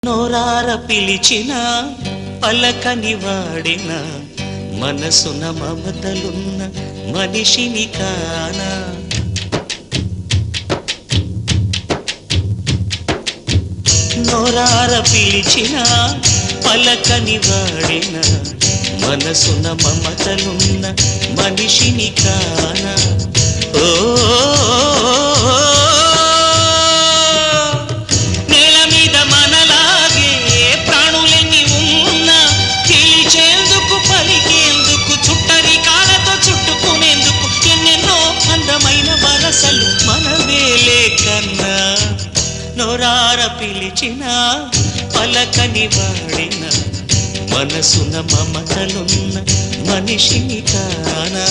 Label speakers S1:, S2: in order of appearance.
S1: నోరార పిలిచిన పలకని వాడిన మనసున మమతలున్న మనిషిని కానా. నోరార పిలిచిన పలకని వాడిన మనసున మమతలున్న మనిషిని కానా. ఓ నోరార పిలిచిన పలకని వాడిన మనసున మమతలున్న మనిషిని కానా.